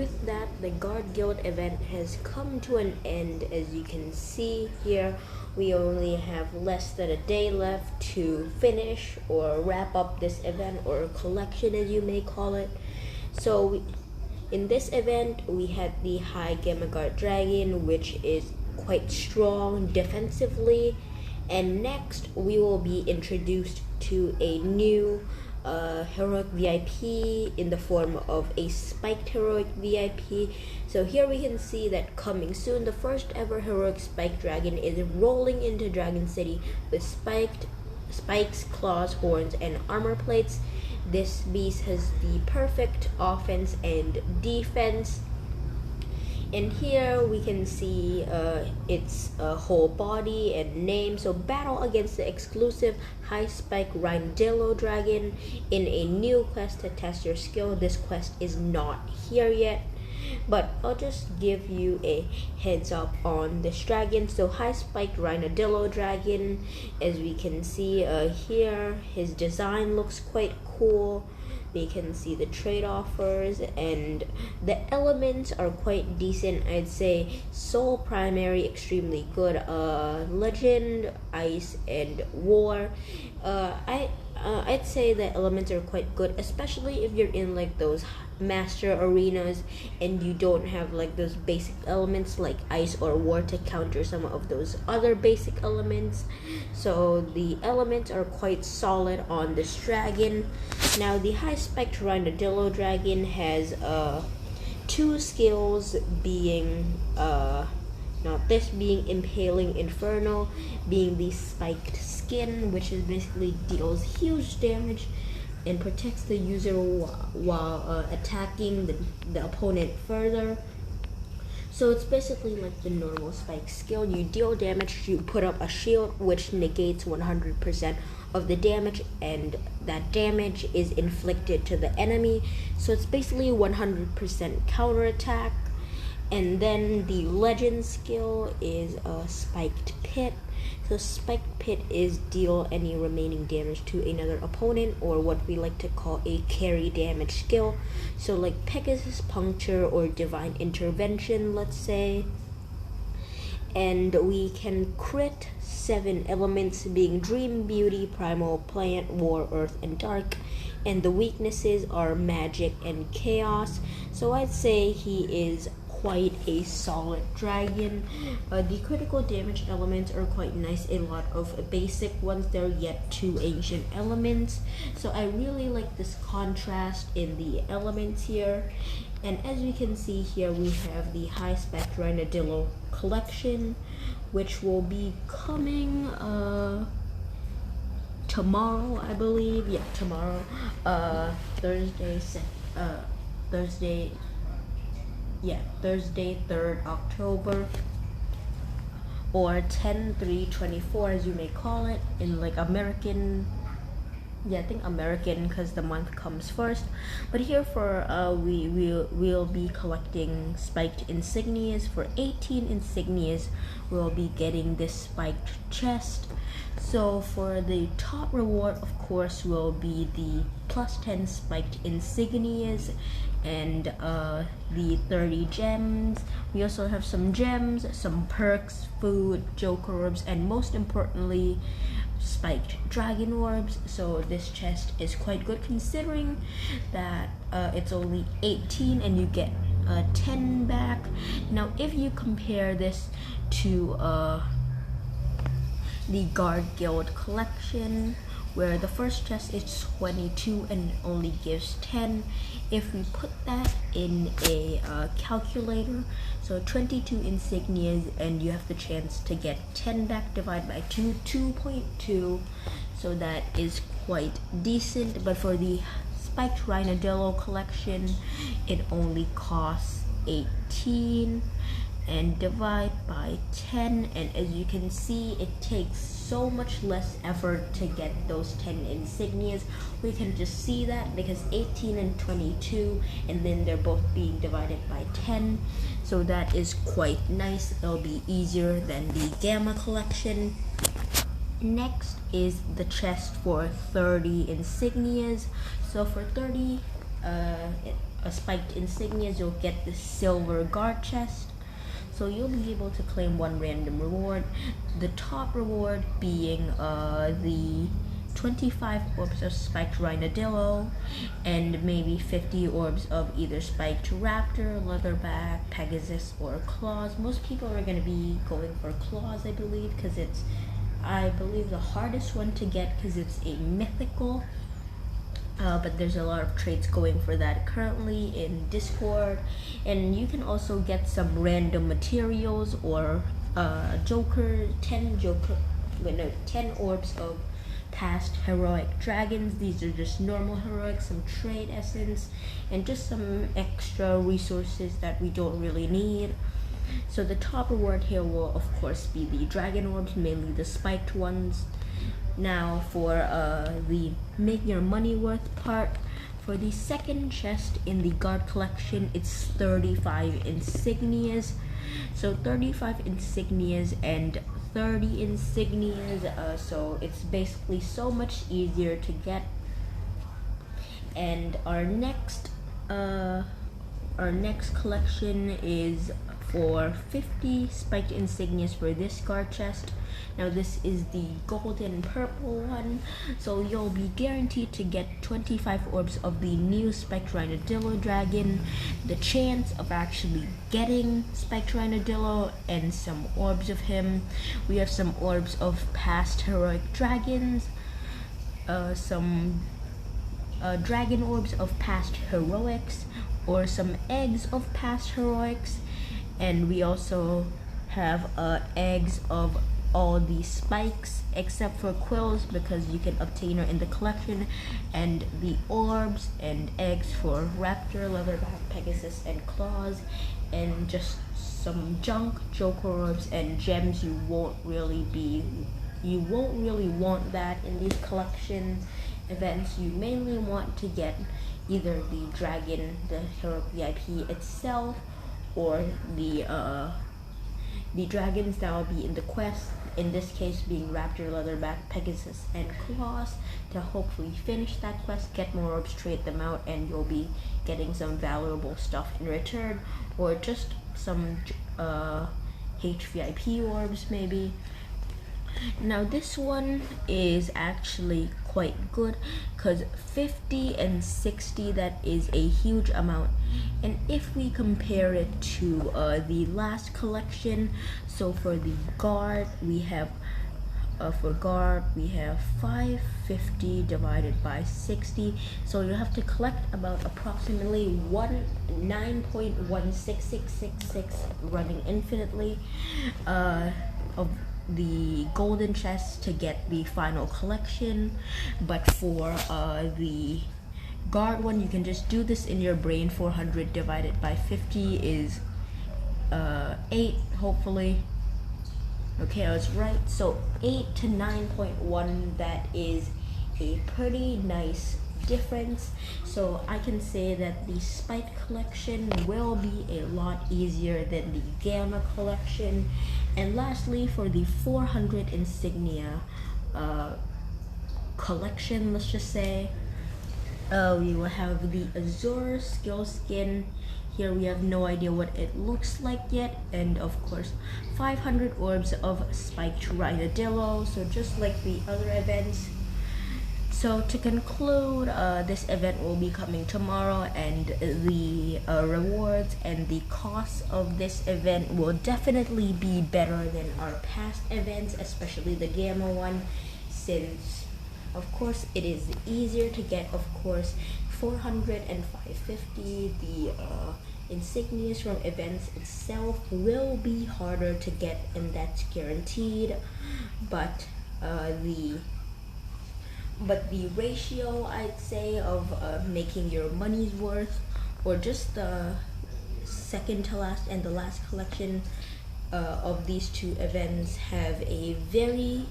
with that, the Guard Guild event has come to an end. As you can see here, we only have less than a day left to finish or wrap up this event, or collection as you may call it. So in this event, we had the High Gamma Guard Dragon, which is quite strong defensively. And next, we will be introduced to a new heroic VIP in the form of a spiked heroic VIP. So here we can see that coming soon, the first ever heroic spiked dragon is rolling into Dragon City with spikes, claws, horns, and armor plates. This beast has the perfect offense and defense. And here we can see its whole body and name. So battle against the exclusive high spike Rhinodillo dragon in a new quest to test your skill. This quest is not here yet, but I'll just give you a heads up on this dragon. So high spiked Rhinodillo dragon, as we can see here, his design looks quite cool. We can see the trade offers, and the elements are quite decent. I'd say Soul Primary extremely good, Legend, Ice, and War. I'd say the elements are quite good, especially if you're in like those master arenas and you don't have like those basic elements like Ice or War to counter some of those other basic elements. So the elements are quite solid on this dragon. Now the high spiked Rhinodillo dragon has two skills, being this being Impaling Inferno, being the spiked skin, which is basically deals huge damage and protects the user while attacking the opponent further. So it's basically like the normal spike skill. You deal damage, you put up a shield which negates 100% of the damage, and that damage is inflicted to the enemy. So it's basically 100% counterattack. And then the legend skill is a spiked pit. So spiked pit is deal any remaining damage to another opponent, or what we like to call a carry damage skill. So like Pegasus Puncture or Divine Intervention, let's say. And we can crit 7 elements, being Dream, Beauty, Primal, Plant, War, Earth, and Dark. And the weaknesses are Magic and Chaos. So I'd say he is quite a solid dragon. The critical damage elements are quite nice. A lot of basic ones there, yet 2 ancient elements. So I really like this contrast in the elements here. And as we can see here, we have the high spec Rhinodillo collection, which will be coming tomorrow, I believe. Yeah, tomorrow, Thursday 3rd October, or 10/3/24 as you may call it in like American. Yeah, I think American, because the month comes first. But here for we'll be collecting spiked insignias. For 18 insignias, we'll be getting this spiked chest. So for the top reward, of course, will be the +10 spiked insignias and the 30 gems. We also have some gems, some perks, food, joker orbs, and most importantly, spiked dragon orbs. So this chest is quite good, considering that it's only 18 and you get 10 back. Now if you compare this to the Guard Guild collection, where the first chest is 22 and only gives 10, if we put that in a calculator, so 22 insignias and you have the chance to get 10 back, divided by 2.2, so that is quite decent. But for the spiked Rhinodillo collection, it only costs 18 and divide by 10, and as you can see, it takes so much less effort to get those 10 insignias. We can just see that because 18 and 22, and then they're both being divided by 10, so that is quite nice. It'll be easier than the Gamma collection. Next is the chest for 30 insignias. So for 30 spiked insignias, you'll get the silver guard chest. So you'll be able to claim one random reward. The top reward being the 25 orbs of spiked Rhinodillo, and maybe 50 orbs of either spiked raptor, leatherback, pegasus, or claws. Most people are going to be going for claws, I believe, because it's, I believe, the hardest one to get because it's a mythical. But there's a lot of traits going for that currently in Discord, and you can also get some random materials or 10 orbs of past heroic dragons. These are just normal heroics, some trade essence, and just some extra resources that we don't really need. So the top reward here will of course be the dragon orbs, mainly the spiked ones. Now for the make your money worth part, for the second chest in the guard collection, it's 35 insignias. So 35 insignias and 30 insignias, so it's basically so much easier to get. And our next collection is for 50 spiked insignias for this guard chest. Now this is the golden purple one, so you'll be guaranteed to get 25 orbs of the new spiked Rhinodillo dragon, the chance of actually getting spiked Rhinodillo, and some orbs of him. We have some orbs of past heroic dragons, some dragon orbs of past heroics, or some eggs of past heroics, and we also have eggs of all the spikes except for quills, because you can obtain her in the collection, and the orbs and eggs for raptor, leatherback, pegasus, and claws, and just some junk joker orbs and gems. You won't really want that in these collection events. You mainly want to get either the dragon, the hero VIP itself, or the dragons that will be in the quest, in this case being raptor, leatherback, pegasus, and claws, to hopefully finish that quest, get more orbs, trade them out, and you'll be getting some valuable stuff in return, or just some HVIP orbs maybe. Now this one is actually quite good, because 50 and 60, that is a huge amount. And if we compare it to the last collection, so for the guard we have 550 divided by 60, so you have to collect about approximately 9.16666 running infinitely of the golden chest to get the final collection. But for the guard one, you can just do this in your brain. 400 divided by 50 is 8, hopefully. Okay, I was right. So 8 to 9.1, that is a pretty nice difference. So I can say that the spike collection will be a lot easier than the gamma collection. And lastly, for the 400 insignia collection, let's just say, we will have the Azure skill skin. Here we have no idea what it looks like yet, and of course 500 orbs of spiked Rhinodillo, so just like the other events. So to conclude, this event will be coming tomorrow, and the rewards and the costs of this event will definitely be better than our past events, especially the gamma one, since of course it is easier to get. Of course 400 and 550, the insignias from events itself will be harder to get, and that's guaranteed. But the ratio, I'd say, of making your money's worth, or just the second to last and the last collection of these two events, have a very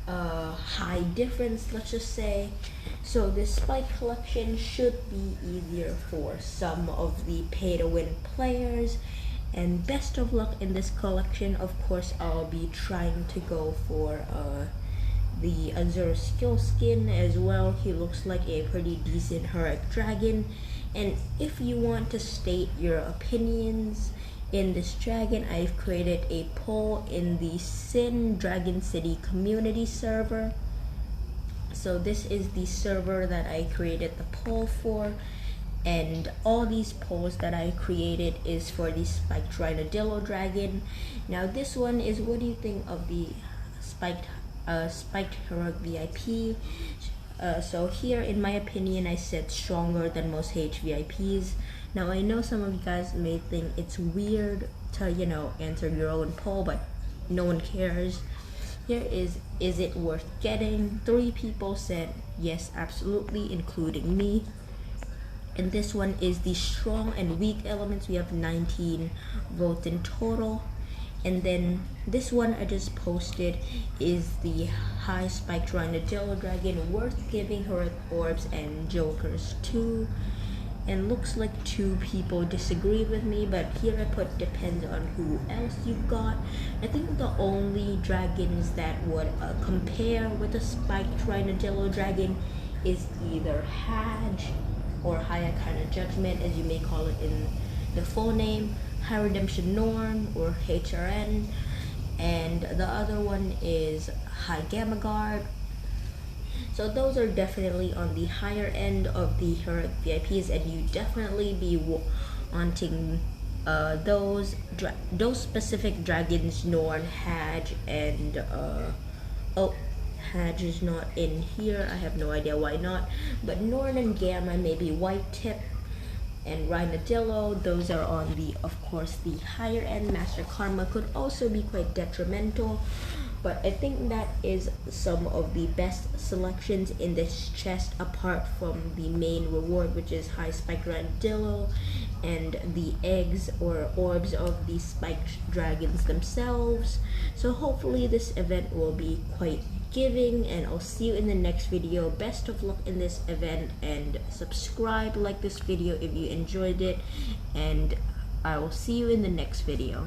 high difference, let's just say. So this spike collection should be easier for some of the pay to win players, and best of luck in this collection. Of course I'll be trying to go for the Azure skill skin as well. He looks like a pretty decent heroic dragon. And if you want to state your opinions in this dragon, I've created a poll in the Sin Dragon City community server. So this is the server that I created the poll for, and all these polls that I created is for the spiked Rhinodillo dragon. Now this one is, what do you think of the spiked heroic VIP? So here, in my opinion, I said stronger than most HVIPs. Now I know some of you guys may think it's weird to, you know, answer your own poll, but no one cares. Here is it worth getting? 3 people said yes, absolutely, including me. And this one is the strong and weak elements. We have 19 votes in total. And then this one I just posted is the high spiked Rhinodillo dragon, worth giving heroic orbs and jokers too. And looks like 2 people disagree with me, but here I put depends on who else you got. I think the only dragons that would compare with the spiked Rhinodillo dragon is either Hajj or High Arcana Judgment, as you may call it in the full name, High Redemption Norn or HRN, and the other one is High Gamma Guard. So those are definitely on the higher end of the heroic VIPs, and you definitely be wanting those specific dragons, Norn, Hajj, and oh, Hajj is not in here. I have no idea why not, but Norn and Gamma, maybe White Tip and Rhinodillo, those are on the, of course, the higher end. Master Karma could also be quite detrimental, but I think that is some of the best selections in this chest, apart from the main reward, which is high spiked Rhinodillo and the eggs or orbs of the spiked dragons themselves. So hopefully this event will be quite giving, and I'll see you in the next video. Best of luck in this event, and subscribe, like this video if you enjoyed it, and I will see you in the next video.